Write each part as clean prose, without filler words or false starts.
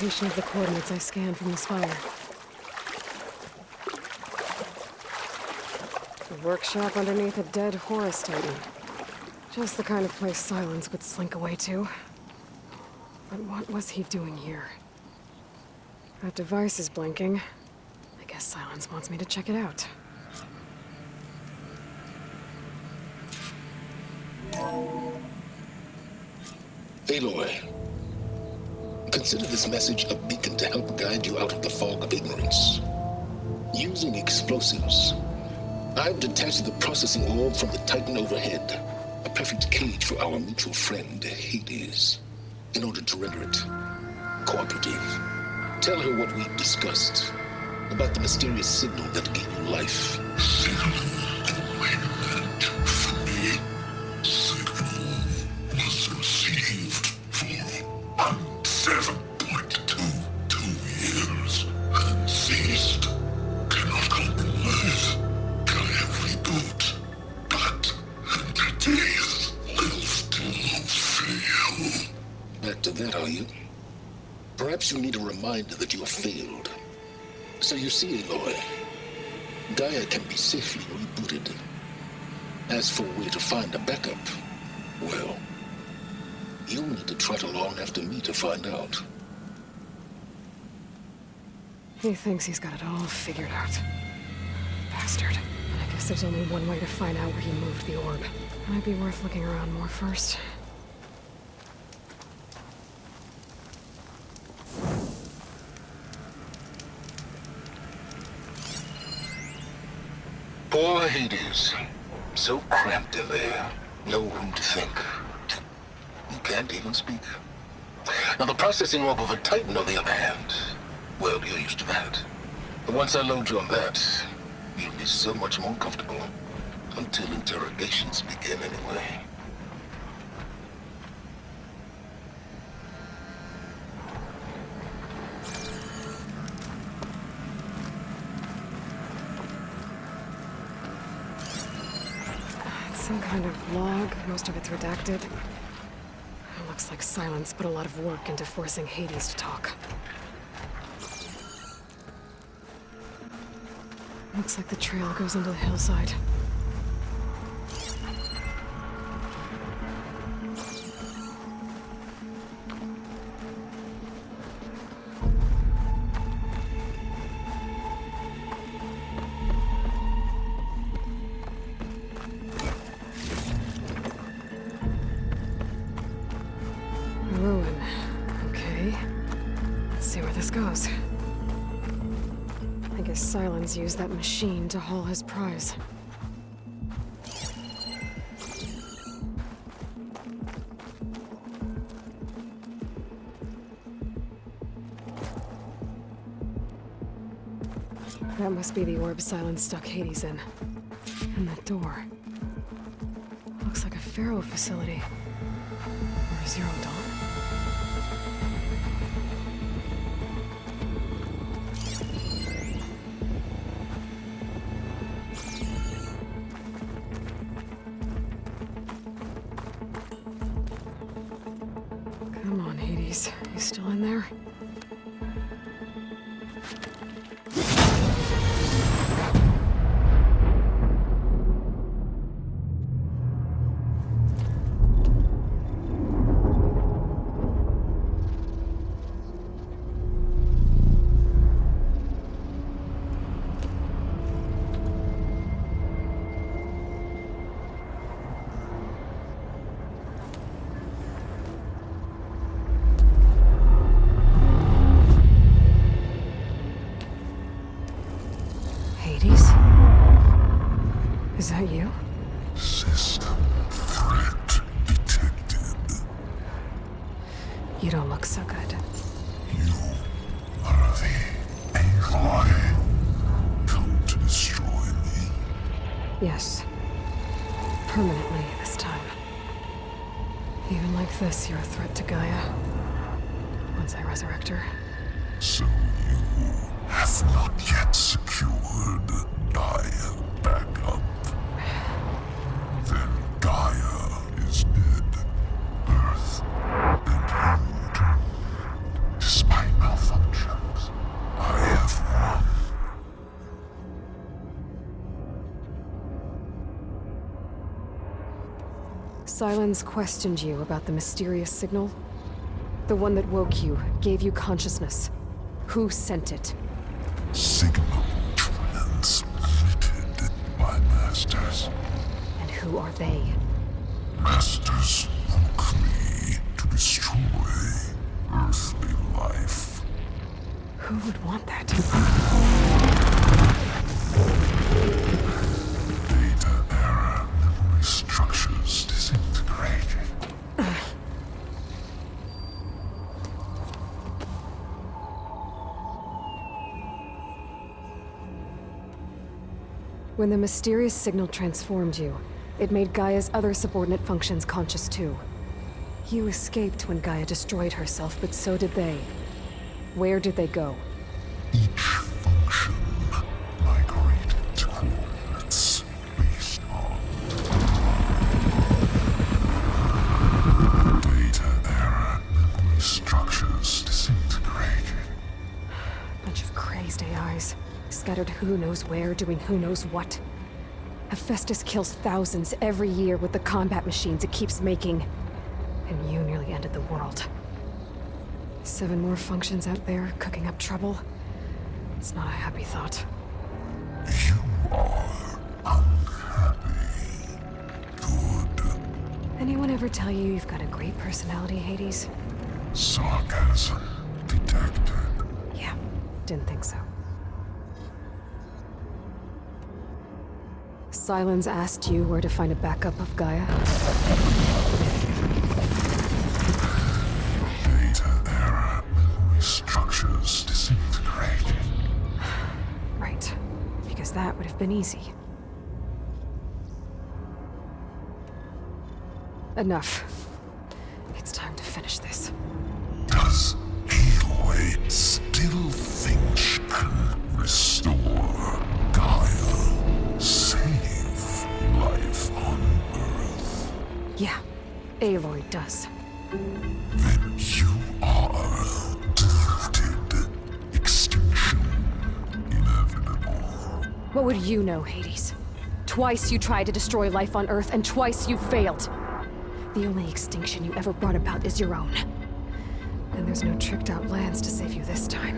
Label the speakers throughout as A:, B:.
A: location of the coordinates I scanned from the spire. A workshop underneath a dead Horus Titan. Just the kind of place Silence would slink away to. But what was he doing here? That device is blinking. I guess Silence wants me to check it out.
B: Aloy, consider this message a beacon to help guide you out of the fog of ignorance. Using explosives, I've detached the processing orb from the Titan overhead, a perfect cage for our mutual friend, Hades, in order to render it cooperative. Tell her what we've discussed about the mysterious signal that gave you life. Perhaps you need a reminder that you have failed. So you see, Aloy, Gaia can be safely rebooted. As for where to find a backup, well, you'll need to trot along after me to find out.
A: He thinks he's got it all figured out. Bastard. I guess there's only one way to find out where he moved the orb. Might be worth looking around more first.
B: Poor Hades. So cramped in there. No room to think. You can't even speak. Now the processing orb of a Titan, on the other hand, well, you're used to that. But once I load you on that, you'll be so much more comfortable. Until interrogations begin anyway.
A: Some kind of log, most of it's redacted. It looks like Silence put a lot of work into forcing Hades to talk. Looks like the trail goes into the hillside. Ruin. Okay. Let's see where this goes. I guess Silence used that machine to haul his prize. That must be the orb Silence stuck Hades in. And that door. Looks like a Pharaoh facility. Or a Zero Dawn. Come on, Hades. You still in there? Is that you?
C: System threat detected.
A: You don't look so good.
C: You are the Aloy. Come to destroy me.
A: Yes. Permanently this time. Even like this, you're a threat to Gaia. Once I resurrect her.
C: So you have not yet secured Gaia backup. Then Gaia is dead. Earth and you, despite malfunction,
A: Silence questioned you about the mysterious signal? The one that woke you, gave you consciousness. Who sent it?
C: Signal transmitted by masters.
A: And who are they?
C: Masters woke me to destroy earthly life.
A: Who would want that?
C: Data error, memory structures disintegrated.
A: When the mysterious signal transformed you, it made Gaia's other subordinate functions conscious too. You escaped when Gaia destroyed herself, but so did they. Where did they go?
C: Each function migrated to coordinates based on data error, memory structures disintegrated.
A: Bunch of crazed AIs, scattered who knows where, doing who knows what. Hephaestus kills thousands every year with the combat machines it keeps making. And you nearly ended the world. 7 more functions out there, cooking up trouble. It's not a happy thought.
C: You are unhappy. Good.
A: Anyone ever tell you you've got a great personality, Hades?
C: Sarcasm detected.
A: Yeah, didn't think so. Silence asked you where to find a backup of Gaia.
C: Data error, memory structures disintegrated.
A: Right, because that would have been easy. Enough. It's time to finish this.
C: Does Aloy still think she can restore Gaia? Save life on Earth?
A: Yeah, Aloy does.
C: Then you are deluded. Extinction inevitable.
A: What would you know, Hades? Twice you tried to destroy life on Earth, and twice you failed. The only extinction you ever brought about is your own. And there's no tricked-out lands to save you this time.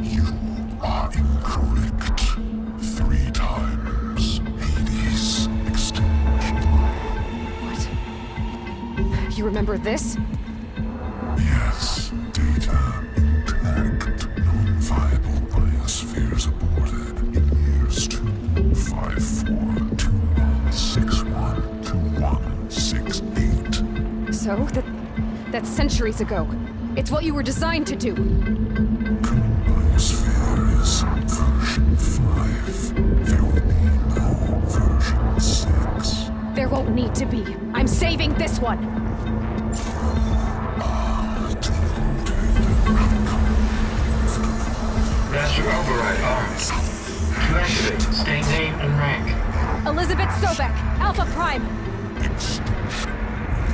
C: You are incorrect. 3 times Hades extinction.
A: What? You remember this?
C: Yes, data intact. Non-viable biospheres aborted in years 2154, 2161, 2168.
A: So, that's centuries ago. It's what you were designed to do.
C: Current biosphere is version 5. There will be no version 6.
A: There won't need to be. I'm saving this one.
D: Master override armed. To activate, state name and rank.
A: Elizabeth Sobek, Alpha Prime.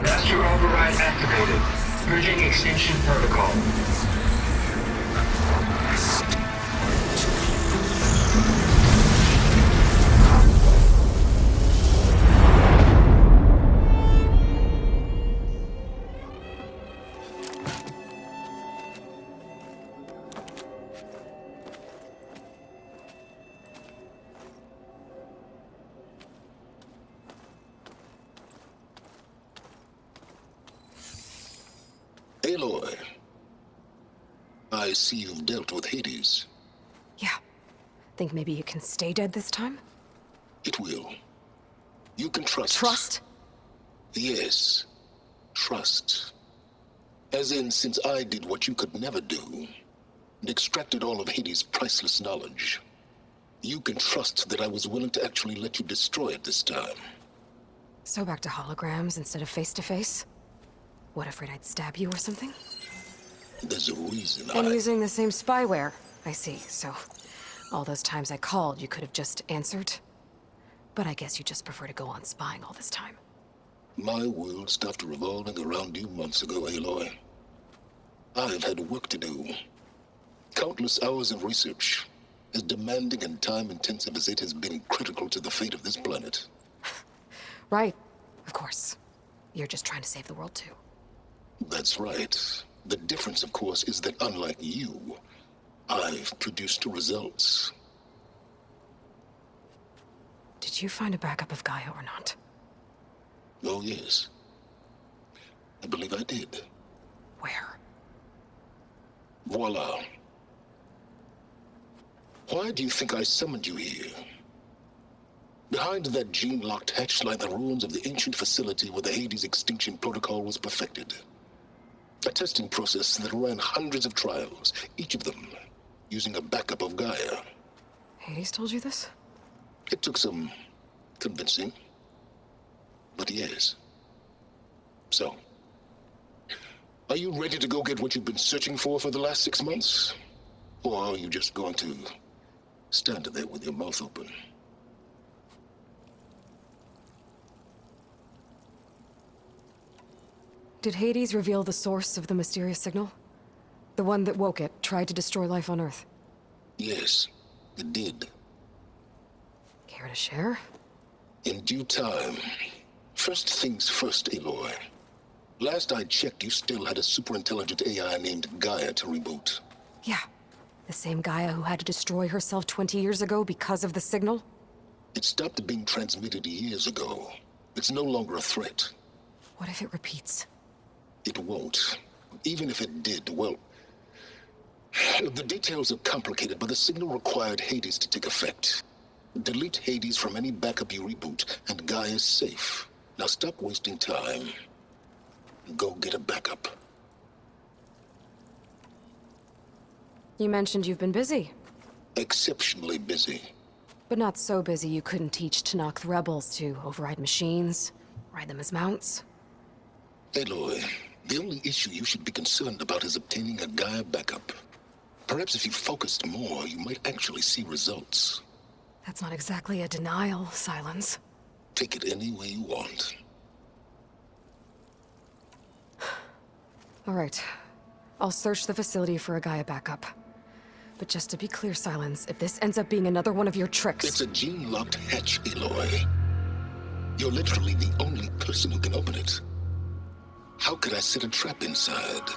D: Master override activated. Bridging extinction protocol.
B: Aloy, I see you've dealt with Hades.
A: Yeah. Think maybe you can stay dead this time?
B: It will. You can trust.
A: Trust?
B: Yes. Trust. As in, since I did what you could never do, and extracted all of Hades' priceless knowledge, you can trust that I was willing to actually let you destroy it this time.
A: So back to holograms instead of face-to-face? What, afraid I'd stab you or something?
B: There's a reason
A: And using the same spyware. I see, so all those times I called, you could have just answered? But I guess you just prefer to go on spying all this time.
B: My world stopped revolving around you months ago, Aloy. I've had work to do. Countless hours of research, as demanding and time-intensive as it has been critical to the fate of this planet.
A: Right, of course. You're just trying to save the world too.
B: That's right. The difference, of course, is that unlike you, I've produced results.
A: Did you find a backup of Gaia or not?
B: Oh, yes. I believe I did.
A: Where?
B: Voila. Why do you think I summoned you here? Behind that gene-locked hatch lie the ruins of the ancient facility where the Hades extinction protocol was perfected. A testing process that ran hundreds of trials, each of them using a backup of Gaia.
A: Hades told you this?
B: It took some convincing, but yes. So, are you ready to go get what you've been searching for the last 6 months? Or are you just going to stand there with your mouth open?
A: Did Hades reveal the source of the mysterious signal? The one that woke it, tried to destroy life on Earth?
B: Yes, it did.
A: Care to share?
B: In due time. First things first, Aloy. Last I checked, you still had a superintelligent AI named Gaia to reboot.
A: Yeah. The same Gaia who had to destroy herself 20 years ago because of the signal?
B: It stopped being transmitted years ago. It's no longer a threat.
A: What if it repeats?
B: It won't. Even if it did, well... The details are complicated, but the signal required Hades to take effect. Delete Hades from any backup you reboot, and Gaia's safe. Now stop wasting time. Go get a backup.
A: You mentioned you've been busy.
B: Exceptionally busy.
A: But not so busy you couldn't teach Tanakh the rebels to override machines, ride them as mounts.
B: Aloy, the only issue you should be concerned about is obtaining a Gaia backup. Perhaps if you focused more, you might actually see results.
A: That's not exactly a denial, Silence.
B: Take it any way you want.
A: All right. I'll search the facility for a Gaia backup. But just to be clear, Silence, if this ends up being another one of your tricks...
B: It's a gene-locked hatch, Aloy. You're literally the only person who can open it. How could I set a trap inside?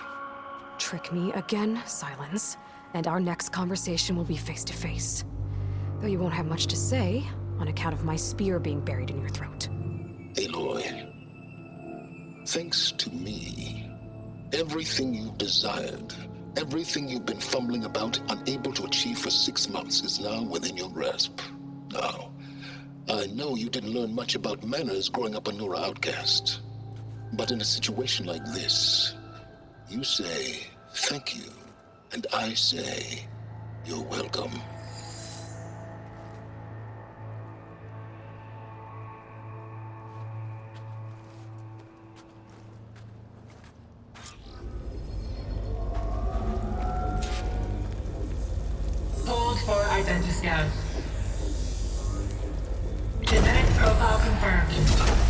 A: Trick me again, Silence, and our next conversation will be face-to-face. Though you won't have much to say, on account of my spear being buried in your throat.
B: Aloy, thanks to me, everything you desired, everything you've been fumbling about, unable to achieve for 6 months, is now within your grasp. Now, I know you didn't learn much about manners growing up a Nora outcast. But in a situation like this, you say, thank you, and I say, you're welcome.
D: Hold for identiscan. Genetic profile confirmed.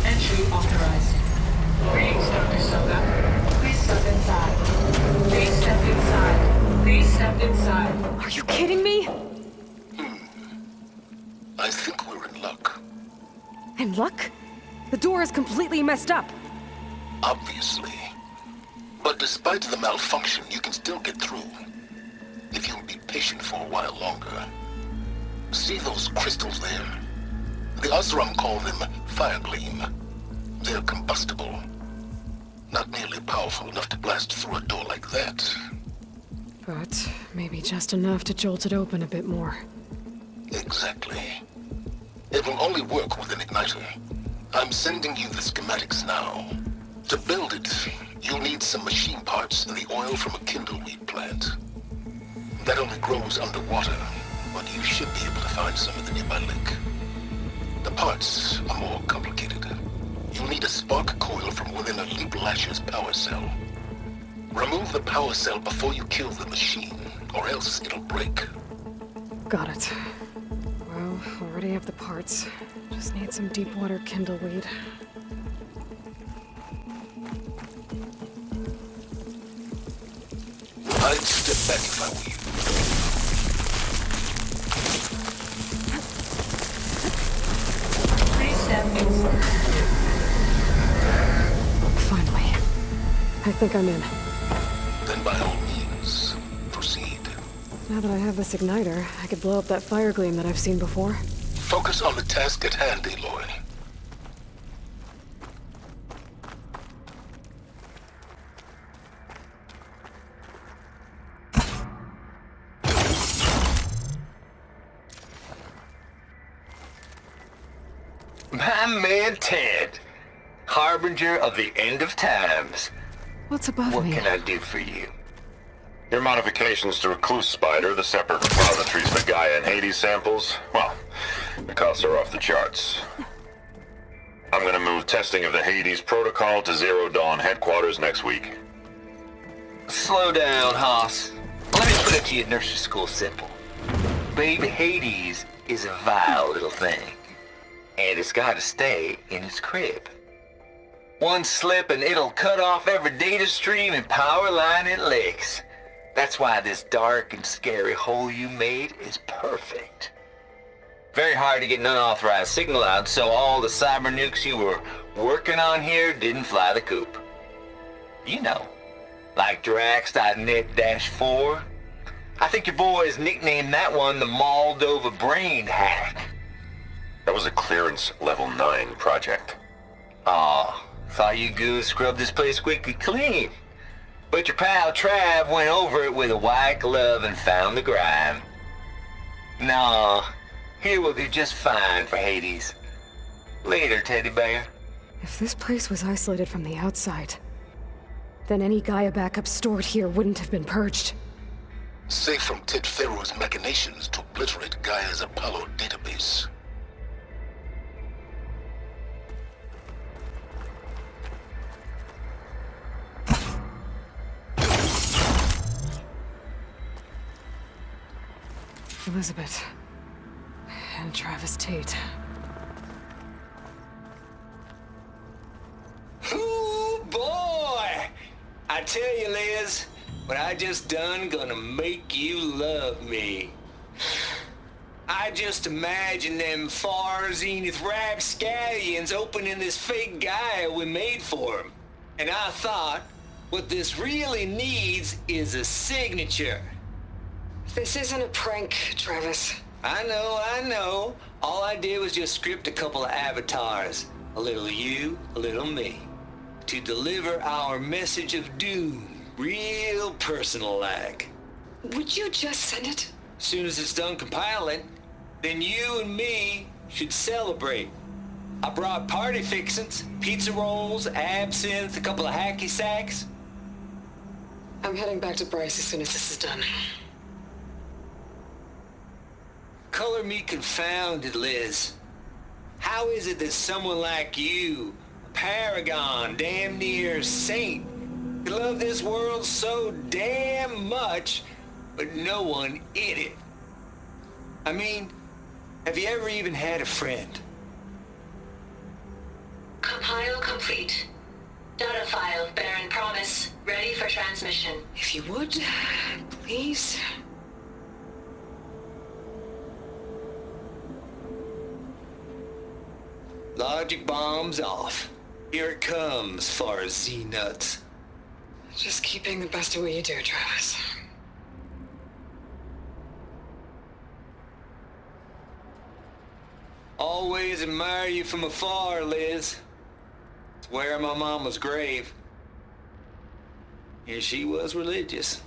D: Entry authorized. Greetings, Dr. Soga. Please step inside. Please step inside. Please step inside.
A: Are you kidding me?
B: I think we're in luck.
A: And luck? The door is completely messed up.
B: Obviously. But despite the malfunction, you can still get through. If you'll be patient for a while longer. See those crystals there? The Osram call them fire gleam. They're combustible. Not nearly powerful enough to blast through a door like that.
A: But maybe just enough to jolt it open a bit more.
B: Exactly. It will only work with an igniter. I'm sending you the schematics now. To build it, you'll need some machine parts and the oil from a kindleweed plant. That only grows underwater, but you should be able to find some in the nearby lake. The parts are more complicated. You'll need a spark coil from within a Leap Lasher's power cell. Remove the power cell before you kill the machine, or else it'll break.
A: Got it. Well, already have the parts. Just need some deep water kindleweed.
B: I'd step back if I were you.
D: Please step inside.
A: think I'm in.
B: Then by all means, proceed.
A: Now that I have this igniter, I could blow up that fire gleam that I've seen before.
B: Focus on the task at hand, Aloy.
E: My man Ted, harbinger of the end of times.
A: What's above
E: What
A: me?
E: can I do for you?
F: Your modifications to Recluse Spider, the separate repositories for Gaia and Hades samples, well, the costs are off the charts. I'm gonna move testing of the Hades protocol to Zero Dawn headquarters next week.
E: Slow down, Hoss. Let me put it to you nursery school simple. Baby Hades is a vile little thing, and it's gotta stay in its crib. One slip and it'll cut off every data stream and power line it licks. That's why this dark and scary hole you made is perfect. Very hard to get an unauthorized signal out, so all the cyber nukes you were working on here didn't fly the coop. You know, like Drax.net-4. I think your boys nicknamed that one the Moldova Brain Hack.
F: That was a clearance level 9 project.
E: Aw, thought you goons scrubbed this place squeaky clean. But your pal Trav went over it with a white glove and found the grime. Nah, here we'll do just fine for Hades. Later, teddy bear.
A: If this place was isolated from the outside, then any Gaia backup stored here wouldn't have been purged.
B: Safe from Ted Pharaoh's machinations to obliterate Gaia's Apollo database.
A: Elizabeth. And Travis Tate.
E: Ooh, boy! I tell you, Liz, what I just done gonna make you love me. I just imagine them far zenith rapscallions opening this fake Gaia we made for 'em. And I thought, what this really needs is a signature.
A: This isn't a prank, Travis.
E: I know. All I did was just script a couple of avatars. A little you, a little me. To deliver our message of doom, real personal-like.
A: Would you just send it?
E: Soon as it's done compiling, then you and me should celebrate. I brought party fixins, pizza rolls, absinthe, a couple of hacky sacks.
A: I'm heading back to Bryce as soon as this is done.
E: Color me confounded, Liz. How is it that someone like you, a paragon, damn near saint, could love this world so damn much, but no one in it? I mean, have you ever even had a friend?
G: Compile complete. Data file, Baron Promise, ready for transmission.
A: If you would, please.
E: Logic bomb's off. Here it comes, far as Z-nuts.
A: Just keep being the best at what you do, Travis.
E: Always admire you from afar, Liz. It's where my mama's grave. And she was religious.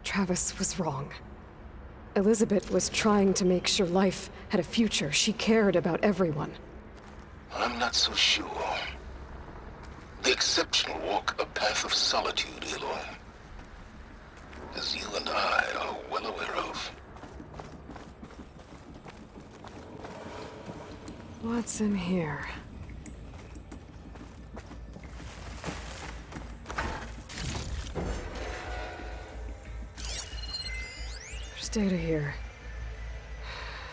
A: Travis was wrong. Elizabeth was trying to make sure life had a future. She cared about everyone.
B: I'm not so sure. The exceptional walk a path of solitude, Aloy. As you and I are well aware of.
A: What's in here? There's data here.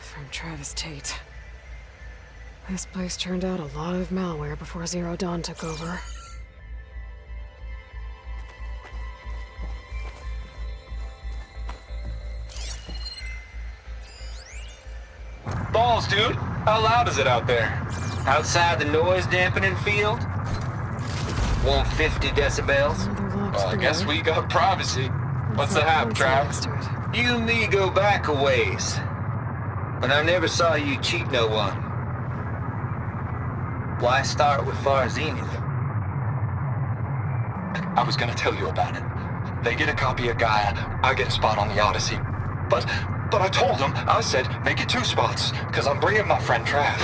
A: From Travis Tate. This place turned out a lot of malware before Zero Dawn took over.
E: Balls, dude. How loud is it out there? Outside the noise dampening field? 150 decibels?
A: Another
E: Well, I guess we got privacy. What's the
A: That
E: hap,
A: console
E: Trav?
A: next to it.
E: You and me go back a ways. But I never saw you cheat no one. Why start with Far Zenith?
H: I was gonna tell you about it. They get a copy of Gaia, I get a spot on the Odyssey. But I told them, I said, make it 2 spots, because I'm bringing my friend Trav.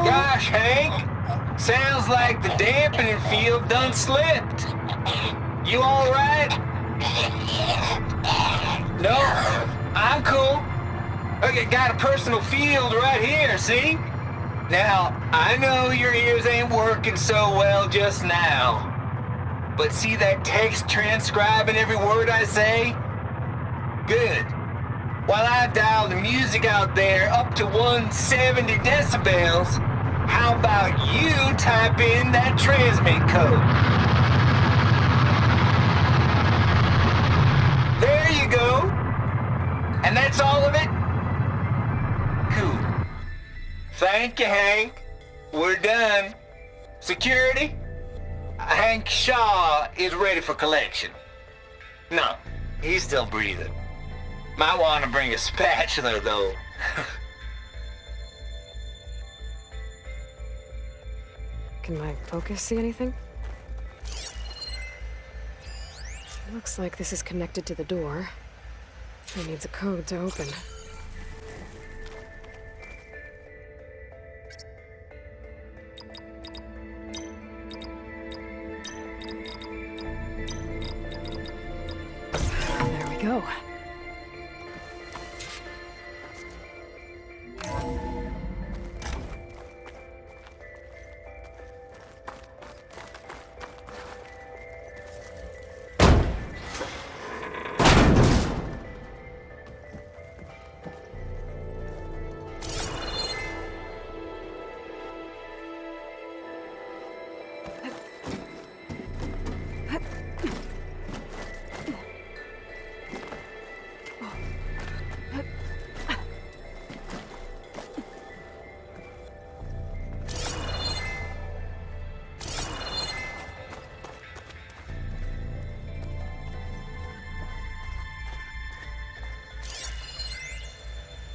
E: Gosh, Hank! Sounds like the dampening field done slipped. You alright? No, I'm cool. Okay, got a personal field right here, see? Now, I know your ears ain't working so well just now. But see that text transcribing every word I say? Good. While I dial the music out there up to 170 decibels, how about you type in that transmit code? There you go. And that's all of it? Cool. Thank you, Hank. We're done. Security? Hank Shaw is ready for collection. No, he's still breathing. Might want to bring a spatula, though.
A: Can my focus see anything? Looks like this is connected to the door. It needs a code to open. There we go.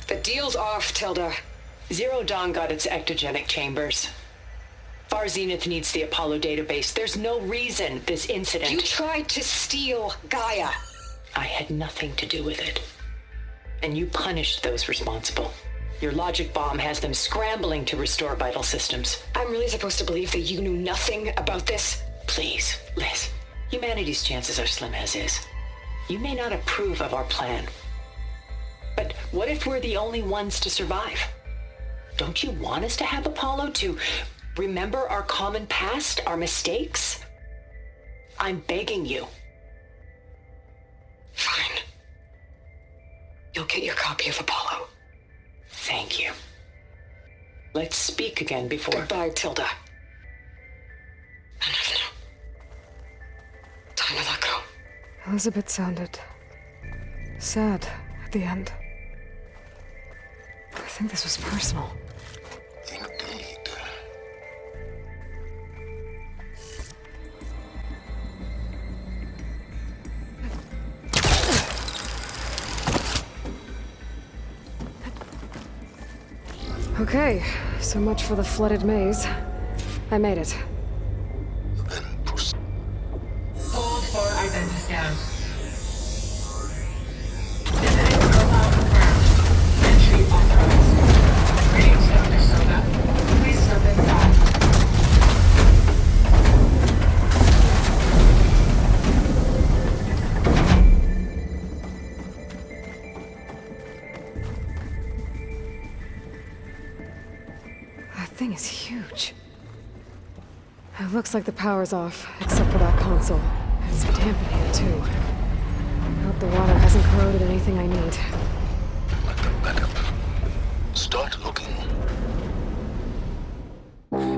I: The deal's off, Tilda. Zero Dawn got its ectogenic chambers. Far Zenith needs the Apollo database. There's no reason this incident...
J: You tried to steal Gaia.
I: I had nothing to do with it. And you punished those responsible. Your logic bomb has them scrambling to restore vital systems.
J: I'm really supposed to believe that you knew nothing about this?
I: Please, Liz. Humanity's chances are slim as is. You may not approve of our plan. But what if we're the only ones to survive? Don't you want us to have Apollo to remember our common past, our mistakes? I'm begging you.
J: Fine. You'll get your copy of Apollo.
I: Thank you. Let's speak again before...
J: Goodbye, Tilda. Enough now. Time to let go.
A: Elizabeth sounded sad at the end. I think this was personal.
B: Indeed.
A: Okay, so much for the flooded maze. I made it.
B: Then proceed.
D: Hold for identity scan. Visiting profile confirmed. Entry authorized. Greetings, Dr. Soda. Please step inside.
A: That thing is huge. It looks like the power's off, except for that console. It's dampening it, too. I hope the water hasn't corroded anything I need.
B: Back up. Start looking.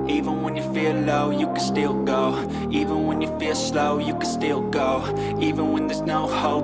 K: Even when you feel low, you can still go. Even when you feel slow, you can still go. Even when there's no hope,